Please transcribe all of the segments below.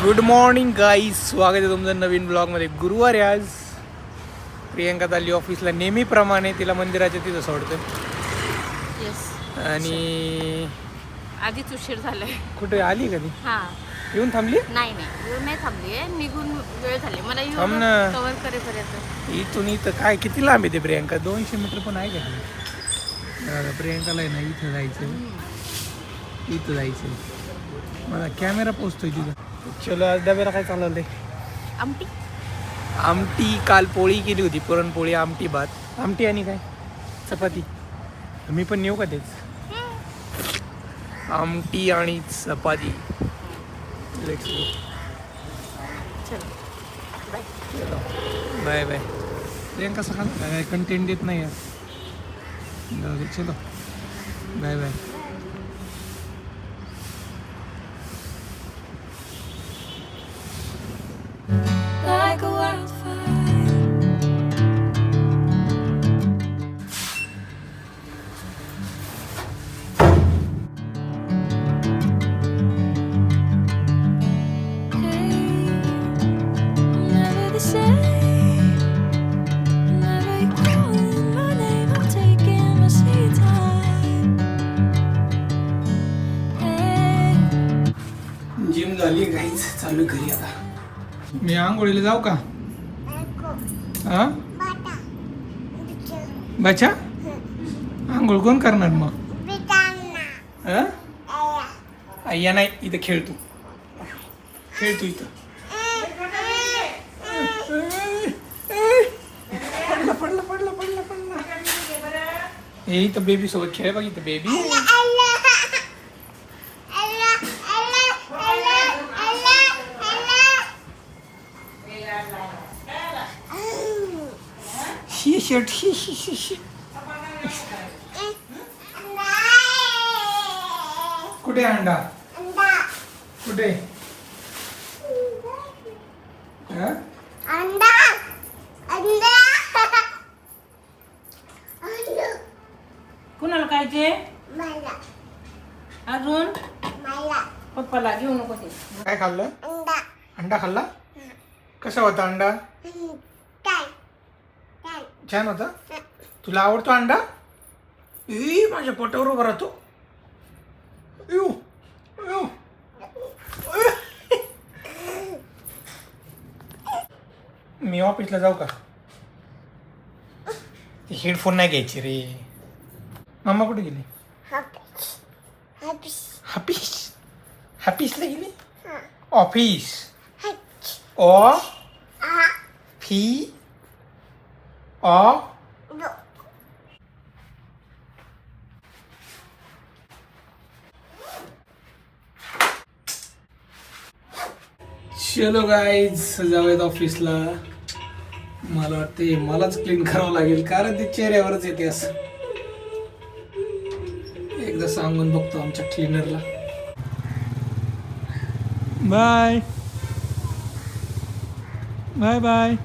Good morning guys, स्वागत आहे तुमचं नवीन ब्लॉगमध्ये. गुरुवार आहे आज. प्रियंका चालली ऑफिसला नेहमीप्रमाणे, तिला मंदिराच्या तिथं सोडतं. आणि आधीच उशीर झालाय. कुठे आली कधी? हा, येऊन थांबली? नाही येऊन नाही थांबली आहे, निघून वेळ झाली मला थांब येऊन ना. कव्हर करेपर्यंत. इथून इथं काय किती लांब येते प्रियंका? 200 मीटर पण आहे का? प्रियंकाला आहे ना इथं जायचं, इथं जायचं. मला कॅमेरा पोचतोय तिथं. चलो, आज डब्याला काय चालवलंय? आमटी. काल पोळी केली होती, पुरणपोळी, आमटी, भात. आमटी आणि काय? चपाती. मी पण नेऊ का तेच? आमटी आणि चपाती. Let's go. चलो बाय बाय. प्रियंका सकाळ काय कंटेंट देत नाही यार. चलो bye bye. Like a wildfire. Hey, never the same. Never you calling my name, I'm taking my sweet time. Hey. Gym झाली गाईच, चालू घरी आता. मी आंघोळीला जाऊ का? हा, बच्चा आंघोळ कोण करणार मग? हा? अय्या नाही, इथं खेळ तू. खेळ तू इथं. पडला पडला पडला पडला पडला. हे इथं बेबी सोबत खेळ बघ. इथं बेबी. ही शर्ट ही. कुठे अंडा? कुठे? हा? कुणाला खायचे? अजून पप्पाला घेऊ नको ते. काय खाल्लं? अंडा खाल्ला? कसा होता अंडा? छान होता. तुला आवडतो अंडा? ई, माझ्या पोटावर उभा राहतो. You, you. मी ऑफिसला जाऊ का? हेडफोन नाही घ्यायचे रे. मम्मा कुठे गेली? ऑफिस. ऑफिसला गेली? ऑफिस. ओ फी ओ. चलो गाईज, जाऊयात ऑफिसला. मला वाटते मलाच क्लीन करावं लागेल, कारण ते चेहऱ्यावरच येते असं. एकदा सांगून बघतो आमच्या क्लीनरला. Bye bye bye.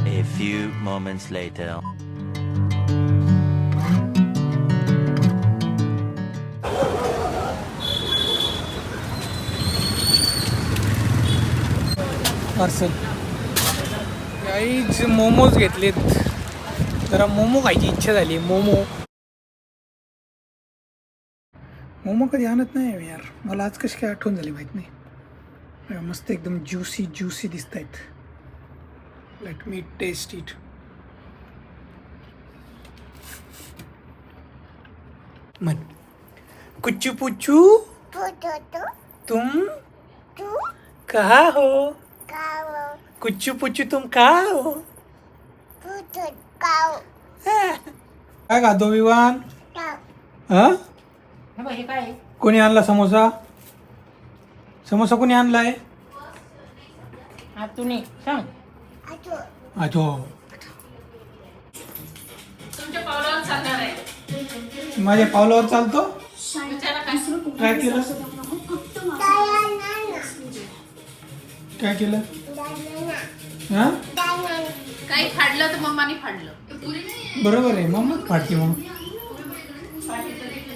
A few moments later. Parcel. काहीच मोमोज घेतलेत. जरा मोमो खायची इच्छा झाली. मोमो कधी आणत नाही मी यार. मला आज कशी काय आठवण झाली माहीत नाही. मस्त एकदम ज्युसी दिसत आहेत. Let me taste it. मन कुच्चू पुच्चू तुम कहाँ हो? कुच्चू पुच्चू तुम कहाँ हो? काय खातो विवान? हा? हे काय? कोणी आणला समोसा? समोसा कोणी आणलाय? तुम्ही सांग. आजो. तुमच्या पावलावर चालणार आहे. माझ्या पावलावर चालतो? काय केलं? काय केलं? हा? काही फाडलं तर मम्माने फाडलं. बरोबर आहे मम्मच फाटते मग.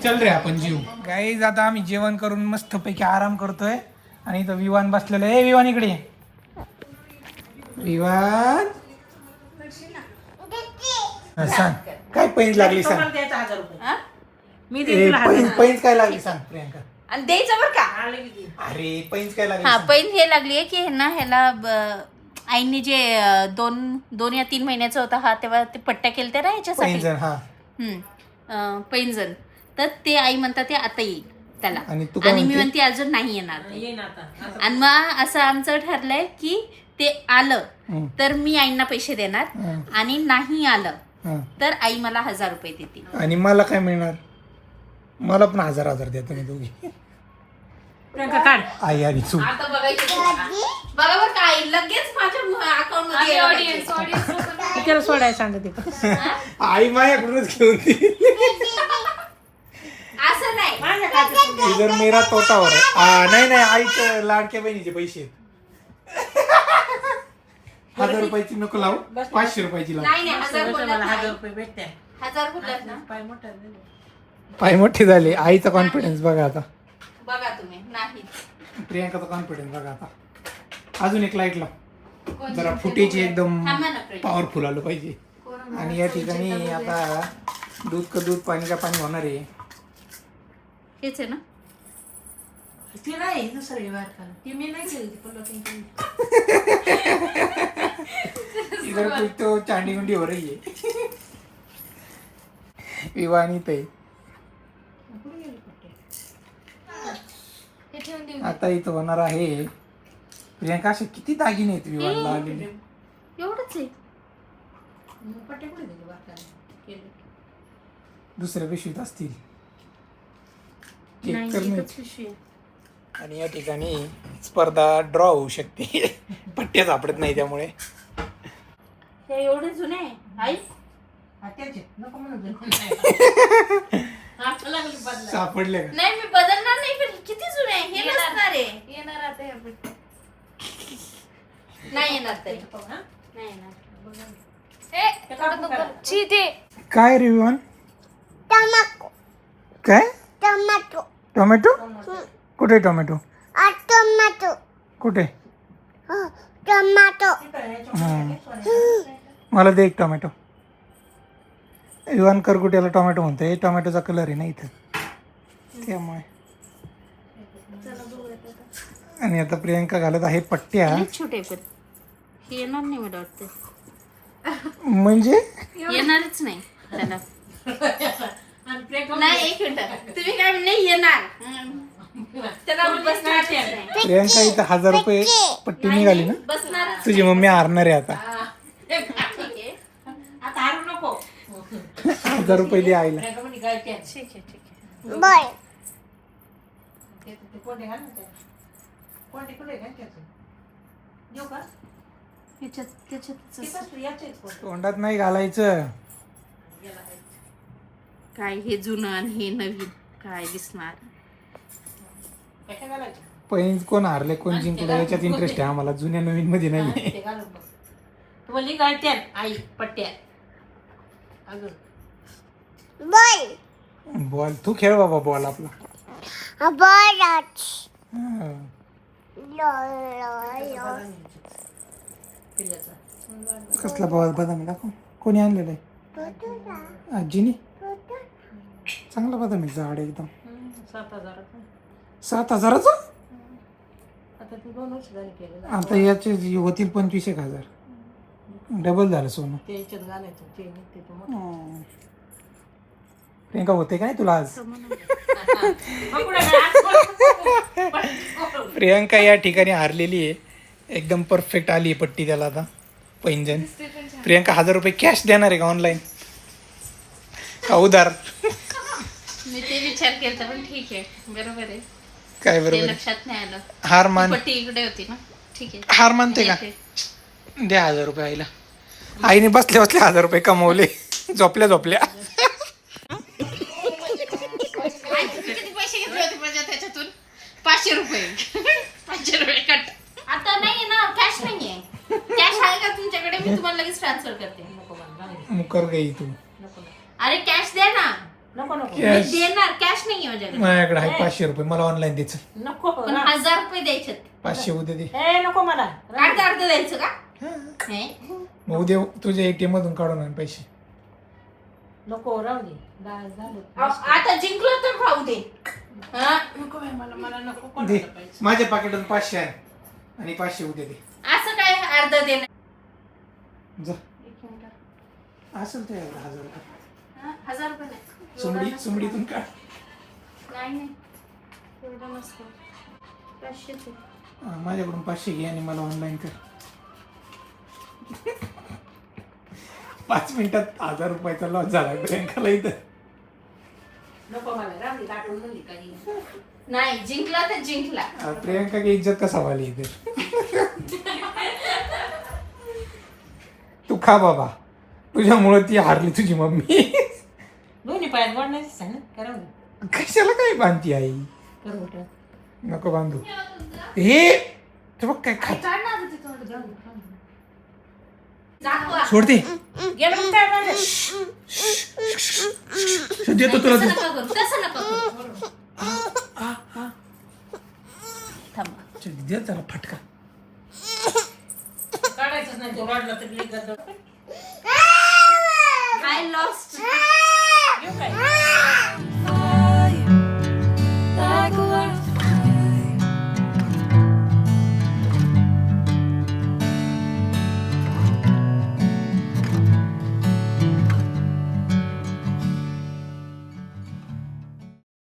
चल रे आपण जीव गाईज. आता आम्ही जेवण करून मस्तपैकी आराम करतोय आणि इथं विवान बसलेलं आहे. विवान इकडे ये. विवान हा, सांग काय पैंज लागली सांग. तुम्हाला द्यायचा 1000 रुपये हा? मी देईन तुला 1000. पैंज काय लागली सांग प्रियांका. आणि द्यायचं बरं का? आले की दे. अरे पैंज काय लागली हा सांग. पैन हे लागली आहे की ह्याला आईने जे 2 या 3 महिन्याचा होता हा तेव्हा ते पट्ट्या केल्या ना ह्याच्यासाठी पैंजण हा. पैंजण. तर ते आई म्हणतात ते आता येईल त्याला. आणि तू काय आणि मी म्हणते? म्हणते अजून नाही येणार ते. येईन आता. आणि मग असं आमचं ठरलंय की ते आलं हम्म. तर मी आईंना पैसे देणार हं. आणि नाही आलं हा. तर आई मला 1000 रुपये देतील. आणि मला काय मिळणार. मला पण 1000 द्या तुम्ही दोघी. प्रियंका काढ. आई आली चूक. आता बघायचं बघा बरं का आई लगेच माझ्या अकाउंट मध्ये ऑडियन्स त्याला सोडायला सांगते. आई माझ्याकडूनच घेऊन ती. असं नाही माझ्या खात्यात इधर मेरा तोटावर आहे. नाही नाही आईचं लाडक्या बहिणीचे पैसे आहेत. 1000 रुपयाची नको लावू. 500 रुपयाची लावू. नाही 1000 मला बोलत 1000 नाही. रुपये भेटते. 1000 बोलत ना. पाय मोठा झाले. पाय मोठे झाले. आईचा कॉन्फिडन्स बघा आता. बघा तुम्ही नाही प्रियांकाचा कॉन्फिडन्स बघा आता. अजून एक लाईट लाव. जरा फुटेज एकदम थांबा ना प्रिय. पॉवरफुल आलं पाहिजे. आणि या ठिकाणी आता दूध का दूध पाणी का पाणी होणार आहे. हेच आहे ना. ती नाही दुसरी वार का ती मी नाही केली ती पण इधर कुछ तो चांडी गुंडी हो रही है. विवानी ते आता इथं होणार आहे. प्रियांका असे किती दागिने आहेत विवाहला आलेले. एवढंच आहे. पट्टे कुठे दिले वार का केले. दुसऱ्या पिशवीत असतील. नाही चेक करणे. एकच पिशवी आहे. आणि या ठिकाणी स्पर्धा ड्रॉ होऊ शकते. पट्ट्या सापडत नाही त्यामुळे. हे एवढे जुने आहे आई. त्याचे नको म्हणून आता लागली बदला. सापडले का. नाही मी बदलणार नाही पण किती जुने आहे हे नसणार आहे. येणार आता हे बघ. नाही येणार तरी. हा? नाही येणार. ते काढून करा. काय रे विवान. काय टोमॅटो. कुठे टोमॅटो. कुठे. मला दे एक टोमॅटो. विवान करकुट्याला टोमॅटो म्हणतोय. टोमॅटोचा कलर आहे ना इथं त्यामुळे. आणि आता प्रियांका घालत आहे पट्ट्या. लई छोटे आहे पण हे येणार नाही मला वाटतं. म्हणजे येणारच नाही त्याला. आणि प्रियंका नाही एक मिनिट तुम्ही काय नाही येणार. त्याला बसणारच नाही. प्रियांका इथं 1000 रुपये पट्टी निघाली ना. बसणारच तुझी मम्मी हारणार आहे आता. ठीक आहे. आता हारू नको. 1000 रुपये दे आईला. प्रियंका म्हणे काय ते. ठीक आहे ठीक आहे. ते कोणते घाल ना त्याला. कोणते कुठे घाल त्याचं. देऊ का? त्याच्यात ते बस याचेच कोण. तोंडात नाही घालायचं. काय हे जुनं आणि हे नवीन काय दिसणार. काय घालायचं? पैंज कोण हारले कोण जिंकलं याच्यात इंटरेस्ट आहे आम्हाला. जुन्या नवीन मध्ये नाही. ते घालून बस. तुम्हाला घालत्या आई पट्ट्या. अजून बॉल तू खेळ बाबा बॉल आपला. हा. पिल्ल्याचा. कसला बॉल बदाम दाखव. कोणी आणलेलं आहे. आजीनी. चांगला बदाम आहे झाड एकदम. 7,000. 7000चा. आता ते 2 वर्ष झाली केलं. आता याचे होतील 25,000. डबल झालं सोनं. ते याच्यात घालायचं ते निघते तो मोठं. प्रियंका होते काय तुला आज. मग पुढे काय? प्रियंका या ठिकाणी हारलेली आहे. एकदम परफेक्ट आली आहे पट्टी त्याला आता पैंजण. प्रियंका 1000 रुपये कॅश देणार आहे का ऑनलाईन का उधार. मी ते विचार केला पण ठीक आहे बरोबर आहे. काय ते बरोबर आहे. लक्षात नाही आलं. हार मान. पट्टी इकडे होती ना. ठीक आहे. हार मानते का. येते. द्या 1000 रुपये आईला. आईने बसल्या बसल्या 1000 रुपये कमवले. झोपल्या आई, तुम्ही किती पैसे घेतले होते माझ्या त्याच्यातून. 500 रुपये. 500 रुपये कट. आता नाहीये ना कॅश नाहीये. कॅश आहे का तुमच्याकडे मी तुम्हाला लगेच ट्रान्सफर करते. नको मला. मुकर गई तू. नको अरे कॅश दे ना. नको नको मी कॅश देणार, कॅश नाही माझ्याकडे. माझ्याकडे आहे 500 रुपये, मला ऑनलाईन द्यायचं. नको पण 1000 रुपये द्यायचे. 500 उद्या दे. ए नको मला अर्ध द्यायचं का? हे? मग उद्या तुझ्या ATM मधून काढून आण पैसे. नको राहू दे झालं आता जिंकलो तर राहू दे. हा? नको बाई, मला नको दे कोणाला पाहिजे. माझ्या पाकिटातून 500 आण आणि 500 उद्या दे. असं काय अर्ध देणार? जा असेल ते 1000 रुपये. 1000 रुपये नाही. सुमडीतून काढ. नाही एवढं नसतं. 500 चे. माझ्याकडून 500 घे आणि मला ऑनलाईन कर. 5 मिनिटात 1000 रुपयाचा लॉस झाला प्रियंकाला इथं. नको मला राहू दे दाटून झाली काही नाही जिंकला तर जिंकला. प्रियंका की इज्जत कसा वाली इथे. तू खा बाबा, तुझ्यामुळे ती हारली तुझी मम्मी. दोन्ही पायात गोड नाही दिसत ना करा कशाला काय बांधती आई. करू नको बांधू. हे तू बघ काय खा. सोडते गेलं मग काय झालं? देतो तुला तसं तू. नका करू, तसं नका करू. थांबा. दे त्याला फटका. काढायचंच नाही तो वाढला तर लेक जातो. I lost. येऊ काय